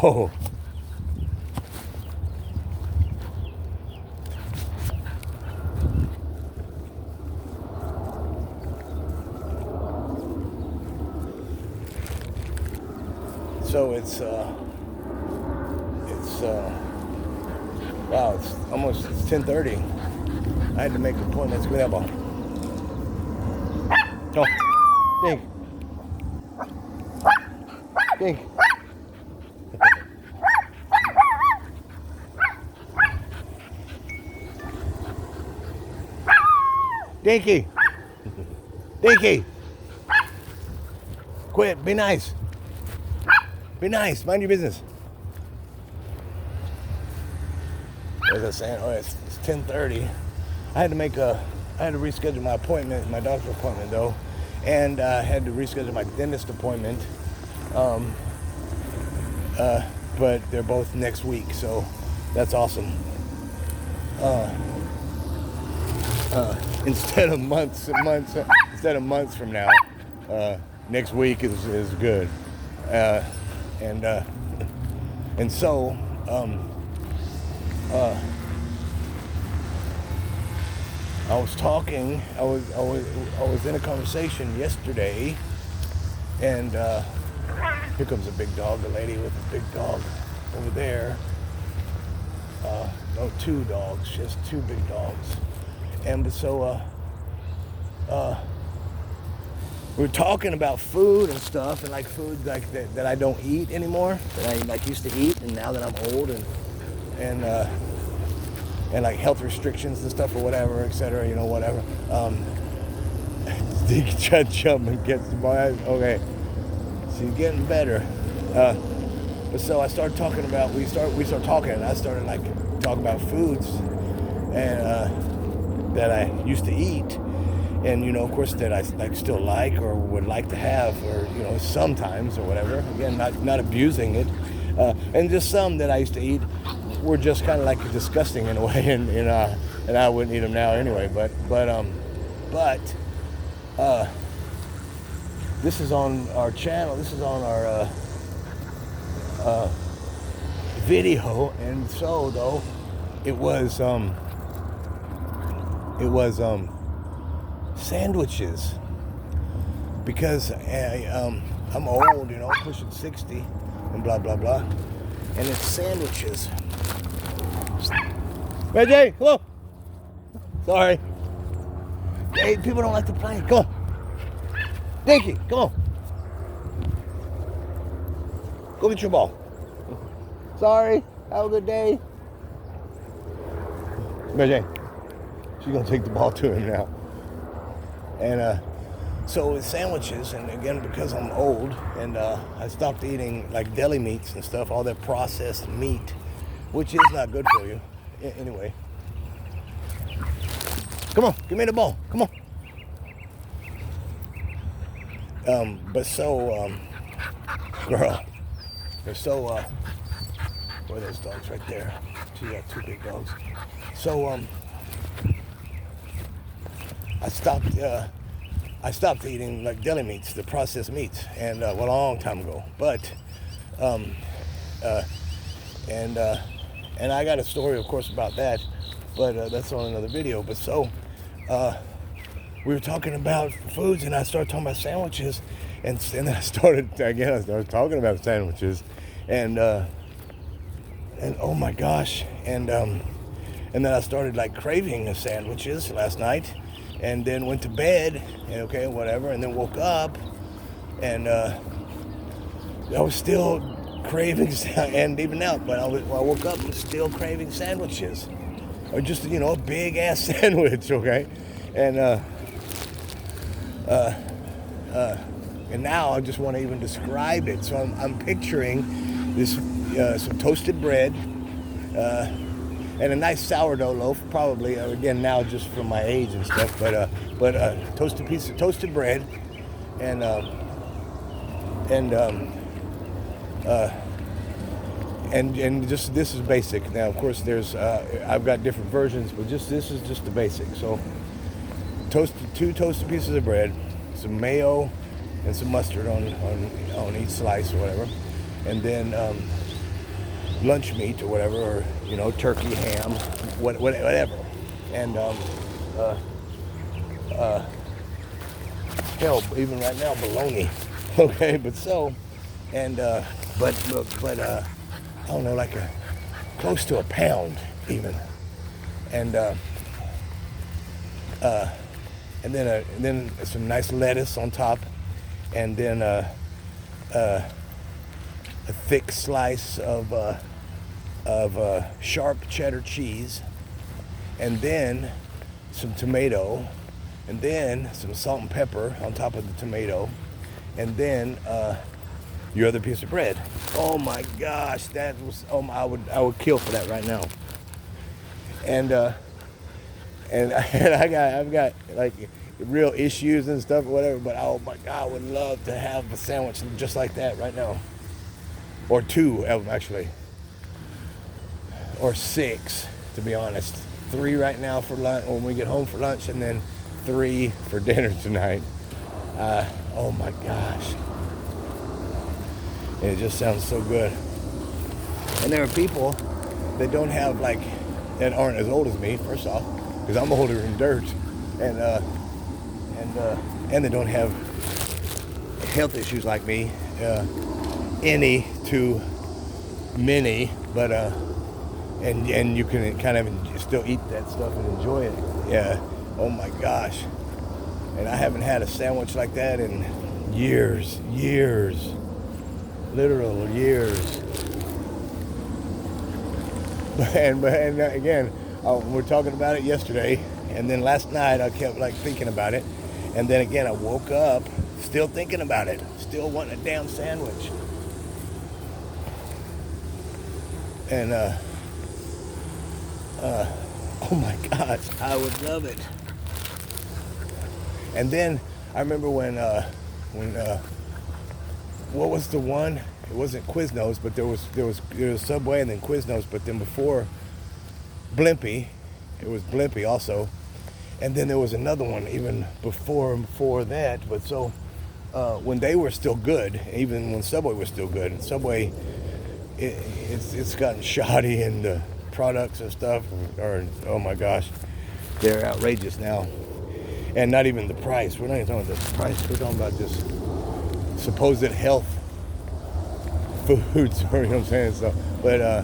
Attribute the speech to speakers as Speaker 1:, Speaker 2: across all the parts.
Speaker 1: Oh. So it's wow, it's 10:30. I had to make appointments. Give me that ball. Oh, Dink. Dink. Dinky. Dinky. Quit. Be nice. Be nice. Mind your business. As I was saying, it's 10:30. I had to reschedule my appointment, my doctor's appointment though, and I had to reschedule my dentist appointment. But they're both next week, so that's awesome. Instead of months from now, next week is good. And so I was in a conversation yesterday, and here comes a big dog, a lady with a big dog over there. No, two dogs. She has two big dogs. And so we were talking about food and stuff, and like food like that I don't eat anymore, that I like used to eat, and now that I'm old and like health restrictions and stuff or whatever, etc. Whatever. Dinky tried to jump and get the ball. Okay, she's getting better. But so I started talking about we started talking, and I started like talking about foods and that I used to eat, and of course that I like still like or would like to have, or sometimes or whatever. Again, not abusing it, and just some that I used to eat were just kind of like disgusting in a way, and I wouldn't eat them now anyway. But this is on our channel. This is on our video, and so though it was sandwiches, because I'm old, pushing 60 and blah blah blah, and it's sandwiches. Reggie, come on. Sorry. Hey, people don't like to play. Come on. Dinky, come on. Go get your ball. Sorry. Have a good day. Reggie, she's gonna take the ball to him now. And so it's sandwiches, and again, because I'm old, and I stopped eating like deli meats and stuff, all that processed meat, which is not good for you. Anyway, come on, give me the ball. Come on. But so, girl, there's so where are those dogs right there? She got two big dogs. So I stopped eating like deli meats, the processed meats, and a long time ago. But and I got a story, of course, about that, but that's on another video. But so we were talking about foods, and I started talking about sandwiches, and then I started talking about sandwiches, and oh my gosh, and then I started like craving the sandwiches last night, and then went to bed, and okay, whatever, and then woke up, and I was still craving, and even now, but I woke up and still craving sandwiches, or just a big ass sandwich, okay, and now I just want to even describe it. So I'm picturing this some toasted bread, and a nice sourdough loaf, probably again now just from my age and stuff, but toasted piece of toasted bread, and just this is basic. Now, of course, there's I've got different versions, but this is just the basic. So, two toasted pieces of bread, some mayo, and some mustard on each slice or whatever, and then lunch meat or whatever, or turkey, ham, whatever. And hell, even right now, bologna. Okay, but I don't know, like close to a pound even, and then some nice lettuce on top, and then a thick slice of sharp cheddar cheese, and then some tomato, and then some salt and pepper on top of the tomato, and then your other piece of bread. Oh my gosh, that was I would kill for that right now. And I've got like real issues and stuff or whatever, but oh my God, I would love to have a sandwich just like that right now, or two of them actually, or six to be honest. 3 right now for lunch when we get home for lunch, and then 3 for dinner tonight. Oh my gosh. And it just sounds so good. And there are people that don't have that aren't as old as me, first off, because I'm older than dirt, and they don't have health issues like me, any too many, but and you can kind of still eat that stuff and enjoy it. Yeah. Oh my gosh. And I haven't had a sandwich like that in years, literal years. And again, we're talking about it yesterday, and then last night I kept thinking about it, and then again I woke up still thinking about it, still wanting a damn sandwich. And oh my gosh, I would love it. And then I remember when what was the one? It wasn't Quiznos, but there was Subway and then Quiznos, but then before Blimpie, it was Blimpie also, and then there was another one even before that. But so when they were still good, even when Subway was still good, and Subway it's gotten shoddy, and the products and stuff are, oh my gosh, they're outrageous now. And not even the price. We're not even talking about the price. We're talking about just supposed health foods, or you know what I'm saying? So, but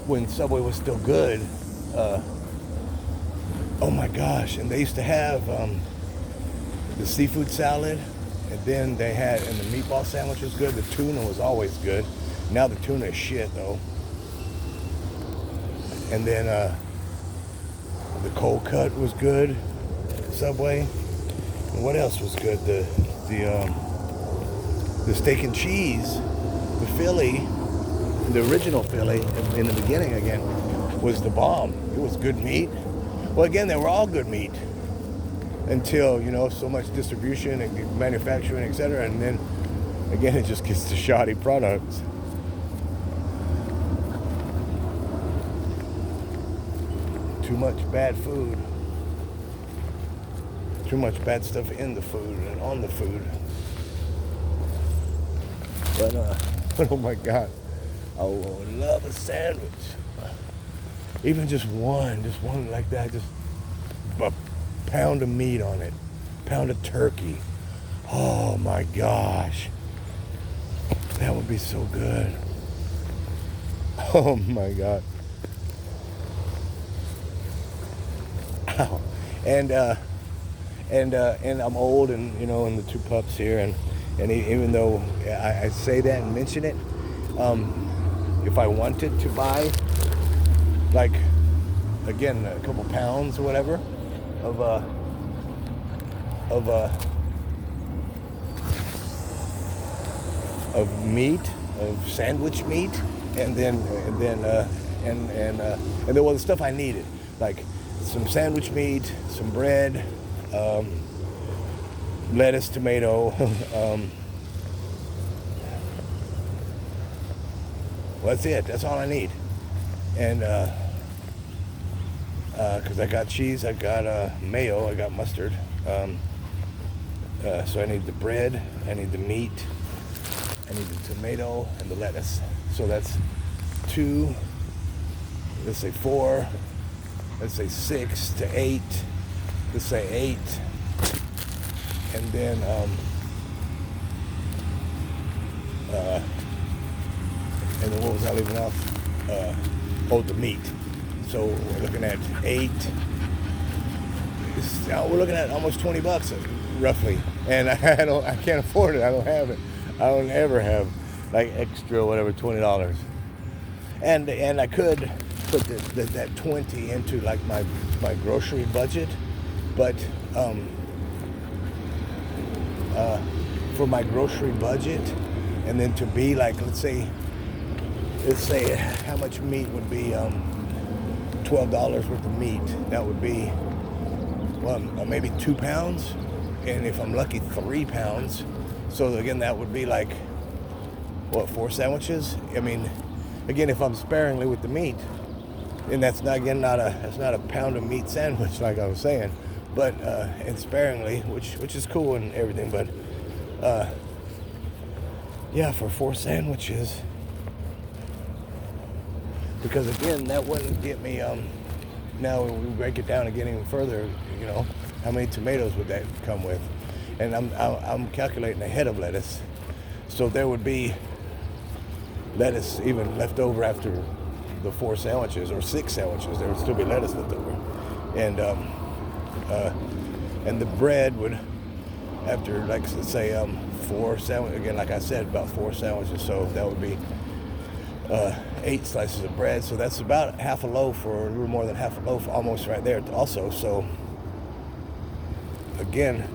Speaker 1: when Subway was still good, oh my gosh, and they used to have the seafood salad, and then they had, and the meatball sandwich was good. The tuna was always good. Now the tuna is shit though. And then the cold cut was good. Subway. And what else was good? The steak and cheese, the Philly, the original Philly in the beginning again was the bomb. It was good meat. Well, again, they were all good meat until so much distribution and manufacturing, etc. And then again, it just gets to shoddy products. Too much bad food. Too much bad stuff in the food and on the food. But oh my God, I would love a sandwich. Even just one like that, just a pound of meat on it, pound of turkey. Oh my gosh, that would be so good. Oh my God. Ow. And I'm old, and and the 2 pups here, and even though I say that and mention it, if I wanted to buy again a couple pounds or whatever of meat, of sandwich meat, and then well, the stuff I needed, like some sandwich meat, some bread, lettuce, tomato, well, that's it. That's all I need. And because I got cheese, I got mayo, I got mustard. So I need the bread, I need the meat, I need the tomato and the lettuce. So that's 2, let's say 4, let's say 6 to 8, let's say 8, and then what was I leaving off? The meat. So we're looking at 8. We're looking at almost $20 roughly, and I can't afford it. I don't have it. I don't ever have like extra whatever $20. And I could put that 20 into like my grocery budget, but for my grocery budget, and then to be like, let's say how much meat would be $12 worth of meat. That would be maybe 2 pounds, and if I'm lucky 3 pounds. So again, that would be like 4 sandwiches. I mean, again, if I'm sparingly with the meat, and that's not a pound of meat sandwich like I was saying, but and sparingly, which is cool and everything, but yeah, for 4 sandwiches, because again, that wouldn't get me. Now we break it down again even further. How many tomatoes would that come with? And I'm calculating ahead of lettuce, so there would be lettuce even left over after the 4 sandwiches or 6 sandwiches. There would still be lettuce left over, and the bread would, after, like, let's say 4 sandwiches, again, like I said, about 4 sandwiches, so that would be 8 slices of bread. So that's about half a loaf, or a little more than half a loaf, almost right there also. So again,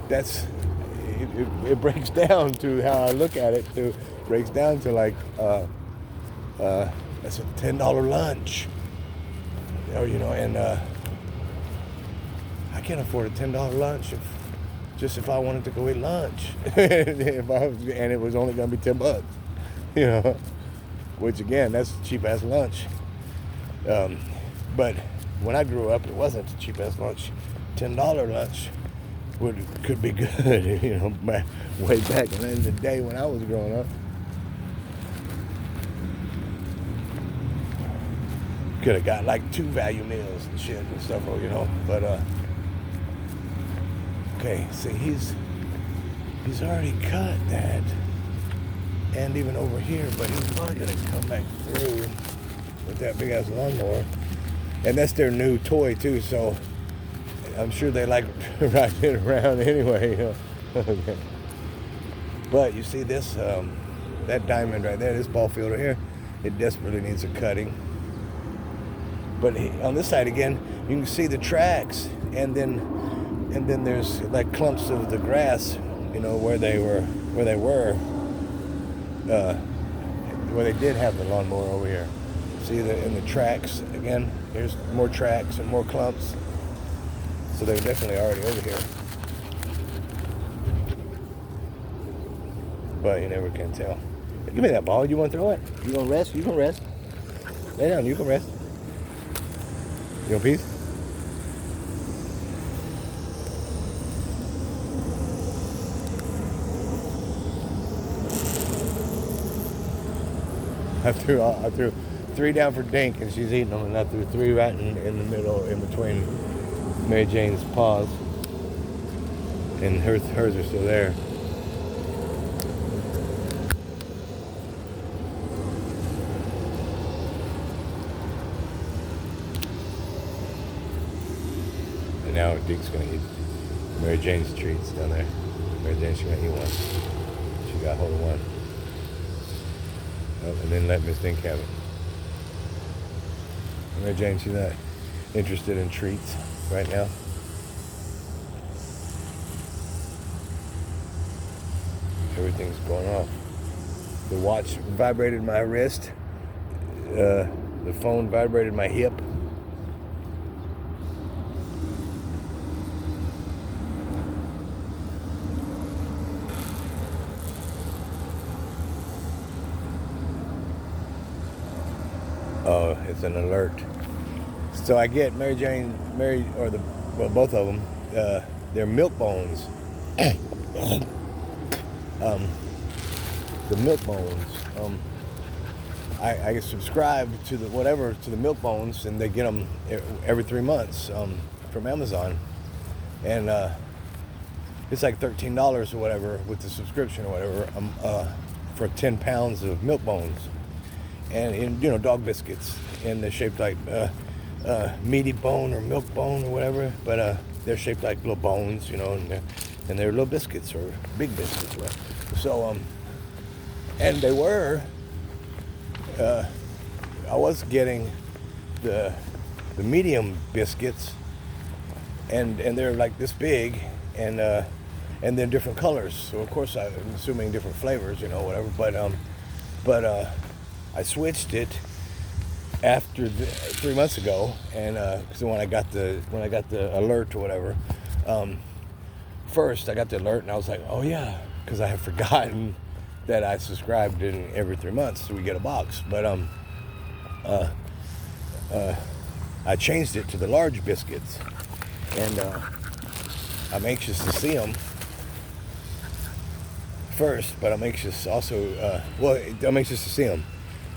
Speaker 1: that's it breaks down to how I look at it. Breaks down to like that's a $10 lunch, and I can't afford a $10 lunch if I wanted to go eat lunch, and it was only gonna be $10, which again, that's a cheap ass lunch. But when I grew up, it wasn't a cheap ass lunch. $10 lunch could be good, way back in the day when I was growing up. Could have got like 2 value meals and shit and stuff, but okay, see, he's already cut that, and even over here, but he's probably gonna come back through with that big ass lawnmower, and that's their new toy too, so I'm sure they like riding it around anyway. Okay. But you see this, that diamond right there, this ball field right here, it desperately needs a cutting. But on this side again, you can see the tracks, and then there's like clumps of the grass, where they did have the lawnmower over here. See in the tracks again. Here's more tracks and more clumps. So they're definitely already over here. But you never can tell. Give me that ball. You want to throw it? You want to rest? You can rest. Lay down. You can rest. You want a piece? I threw 3 down for Dink, and she's eating them, and I threw 3 right in the middle, in between Mary Jane's paws, and hers are still there. And now Dink's gonna eat Mary Jane's treats down there. Mary Jane's gonna eat one. She got hold of one. And then let Miss Dink have it. Mary Jane, she's not interested in treats right now. Everything's going off. The watch vibrated my wrist. The phone vibrated my hip. Oh, it's an alert. So I get both of them, they're milk bones. the milk bones. I subscribe to the milk bones, and they get them every 3 months from Amazon, and it's like $13 or whatever with the subscription or whatever for 10 pounds of milk bones, and dog biscuits, and they're shaped like meaty bone or milk bone or whatever, but they're shaped like little bones, and they're little biscuits or big biscuits, right? So and they were. I was getting the medium biscuits, and they're like this big, and then different colors. So of course I'm assuming different flavors, whatever. But I switched it after 3 months ago, and because when I got the alert or whatever, first I got the alert and I was like, oh yeah, because I had forgotten that I subscribed in every 3 months, so we get a box. But I changed it to the large biscuits, and I'm anxious to see them first. But I'm anxious also. I'm anxious to see them.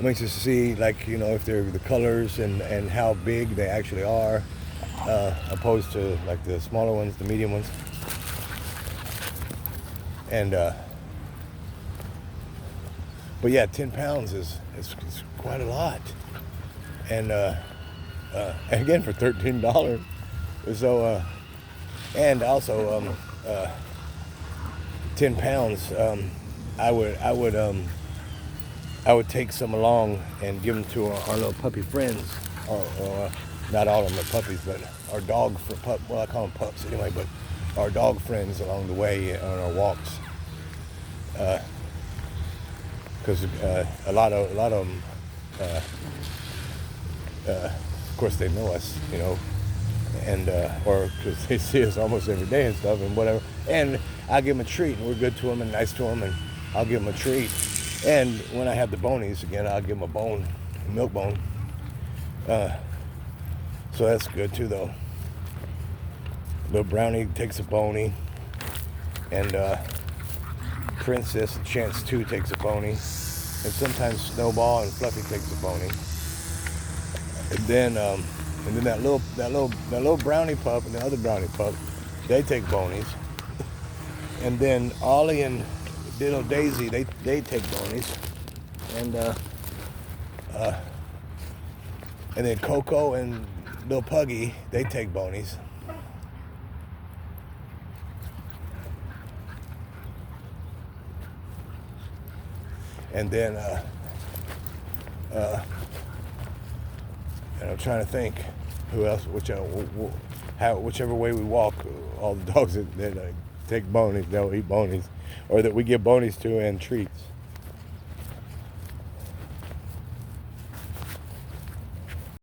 Speaker 1: I'm anxious to see, like, if they're the colors and how big they actually are, opposed to like the smaller ones, the medium ones, and. But yeah, 10 pounds is quite a lot, and again for $13. So and also 10 pounds. I would take some along and give them to our little puppy friends, or not all of them are puppies, but our dog well, I call them pups anyway, but our dog friends along the way on our walks. Because a lot of them, of course, they know us, and or because they see us almost every day and stuff and whatever. And I'll give them a treat, and we're good to them and nice to them, and I'll give them a treat. And when I have the bonies again, I'll give them a milk bone. So that's good too, though. Little Brownie takes a bony, and Princess and Chance 2 takes a bony, and sometimes Snowball and Fluffy takes a bony, and then that little brownie pup and the other brownie pup, they take bonies, and then Ollie and little Daisy, they take bonies, and then Coco and little Puggy, they take bonies. And then, and I'm trying to think who else, whichever way we walk, all the dogs that take bonies, they'll eat bonies, or that we give bonies to and treats.